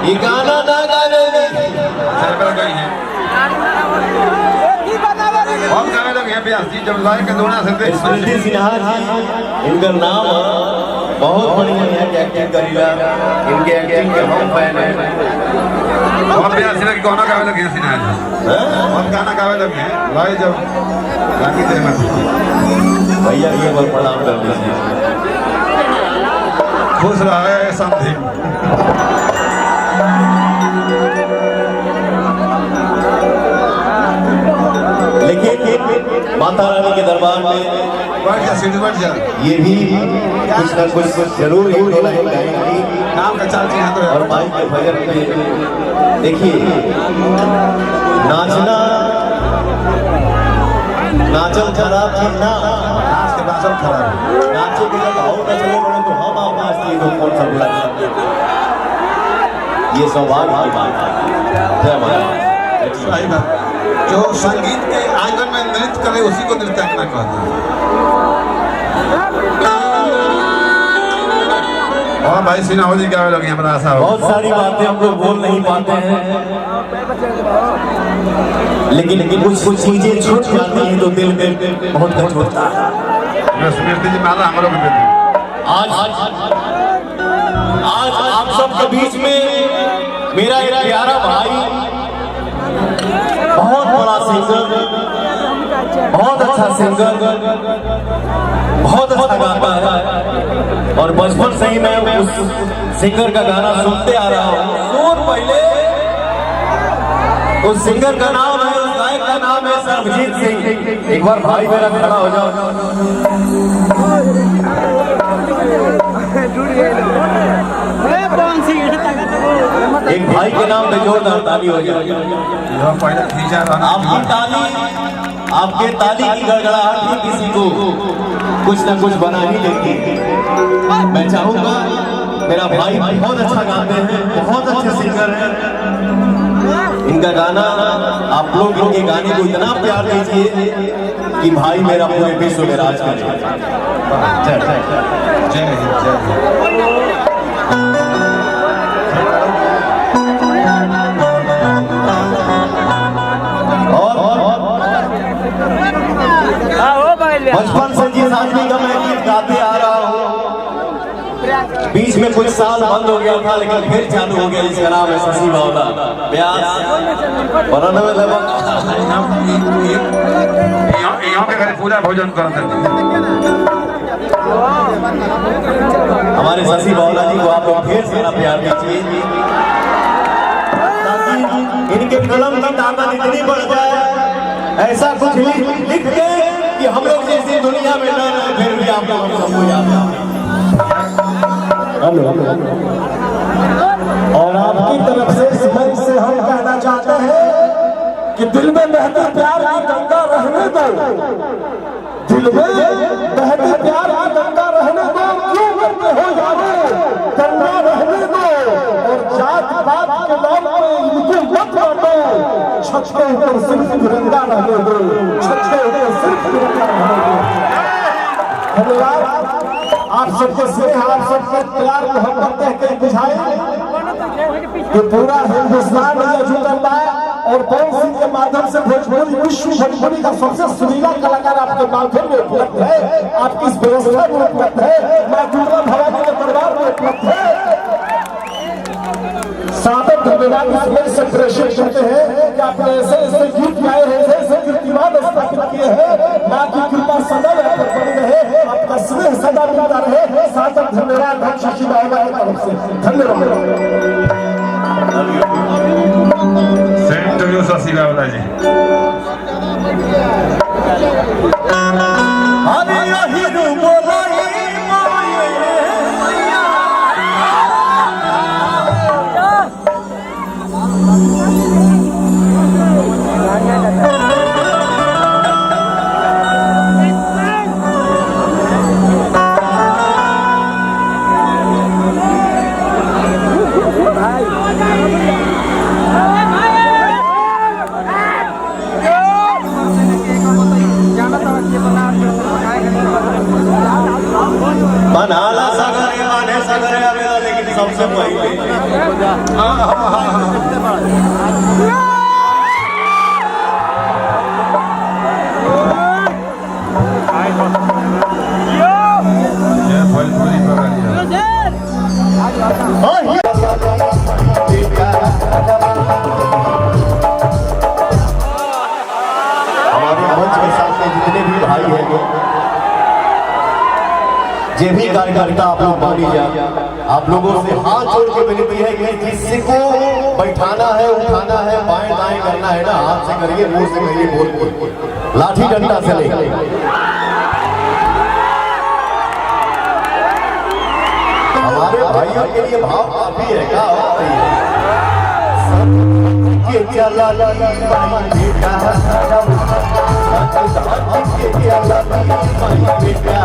ये गाना ना गाने हम गाने लगे हैं ब्यास जी जब लाए के दोना से स्मृति सिन्हा जी इनका नाम बहुत बढ़िया है कि एक्टिंग करीला इनके एक्टिंग के हम फैन हैं। हम ब्यास जी गाना गावे लगे हैं सिन्हा जी हम गाना गावे लगे हैं लाए जब लागी दे मत भैया ये बार प्रणाम कर दीजिए। खुश रहे समझे लेकिन माता रानी के दरबार में बढ़ जा ये भी कुछ ना कुछ जरूर एक दो लाइन गाएंगी नाम का चाची है तो और भाई के भजन में देखिए नाचना नाचल खराब चीज ना नाच के नाचल खराब नाचे के जब आओ ना चले बड़े तो हम आप नाचती तो कौन सा बुला ये सौभाग्य की बात है। जय माता सही बात जो संगीत के आंगन में नृत्य करे उसी को नृत्यांगना कहते हैं। और भाई सिन्हा जी गावे लगे हमारा आशा बहुत सारी बातें हम लोग बोल नहीं पाते हैं लेकिन कुछ चीजें छूट जाती हैं तो दिल में बहुत कुछ होता है। स्मृति जी माला हमारे को देती आज आप सबके बीच में मेरा एक प्यारा भाई बहुत बड़ा सिंगर बहुत अच्छा सिंगर बहुत अच्छा गाता है और बचपन से ही मैं उस सिंगर का गाना सुनते आ रहा हूँ। और पहले उस सिंगर का नाम है उस गायक का नाम है सरबजीत सिंह। एक बार भाई मेरा खड़ा हो जाओ। एक भाई के नाम पे जोरदार ताली हो जाए। आपकी ताली आपके ताली की गड़गड़ाहट ही किसी को कुछ ना कुछ बना ही देती है। मैं चाहूंगा मेरा भाई बहुत अच्छा गाते हैं बहुत अच्छे सिंगर हैं। इनका गाना आप लोग इनके गाने को इतना प्यार दीजिए कि भाई मेरा पूरे विश्व में राज करे। जय जय बचपन से जिस आदमी का मैं गीत गाते आ रहा हूँ बीच में कुछ साल बंद हो गया था लेकिन फिर चालू हो गया जिसका नाम है शशि बावला ब्यास यहाँ पे पूजा भोजन करते हमारे शशि बावला जी को आप लोग ढेर सारा प्यार दीजिए ताकि इनके कलम की ताकत इतनी बढ़ जाए ऐसा कुछ लिख के कि हम लोग जैसी दुनिया में न रहे फिर भी आप लोग सबको याद है। और आपकी तरफ से इस मंच से हम कहना चाहते हैं कि दिल में बहती प्यार की गंगा रहने दो। दिल में बहती प्यार की गंगा रहने दो। क्यों करते हो यारो गंगा रहने दो और जात पात के नाम पे इनको मत बांटो। छत के ऊपर सिर्फ तिरंगा रहने दो। छत के ऊपर सिर्फ तिरंगा रहने दो। धन्यवाद आप सबके स्नेह आप सबके प्यार मोहब्बत कह के बुझाए कि पूरा हिंदुस्तान में जुटल है और पवन सिंह के माध्यम से भोजपुरी विश्व भोजपुरी का सबसे सुरीला कलाकार आपके माध्यम में उपलब्ध है। आपकी इस व्यवस्था में उपलब्ध है। माँ दुर्गा भवानी के दरबार में उपलब्ध है। सादर धन्यवाद इसमें से प्रेषित करते हैं कि आपने ऐसे ऐसे गीत गाए हैं ऐसे ऐसे कीर्तिमान स्थापित किए हैं। माँ की कृपा सदा आप पर बनी रहे आपका स्नेह सदा मिलता रहे। सादर धन्यवाद हम शशि बावला की तरफ से धन्यवाद। सेम टू यू शशि बावला जी। मनाला सगरे माने सगरे आवेला लेकिन सबसे पहले ये भोजपुरी पकड़ लिया हमारे मंच के सामने जितने भी भाई हैं, जे भी कार्यकर्ता आप लोग मानी जा, आप लोगों से हाथ जोड़ के विनती है कि जिसको बैठाना है, उठाना है, बाएं दाएं करना है ना, हाथ से करिए, मुंह से करिए, बोल बोल, लाठी डंडा से लेकर हमारे भाइयों के लिए भाव काफी है क्या के चला बेटा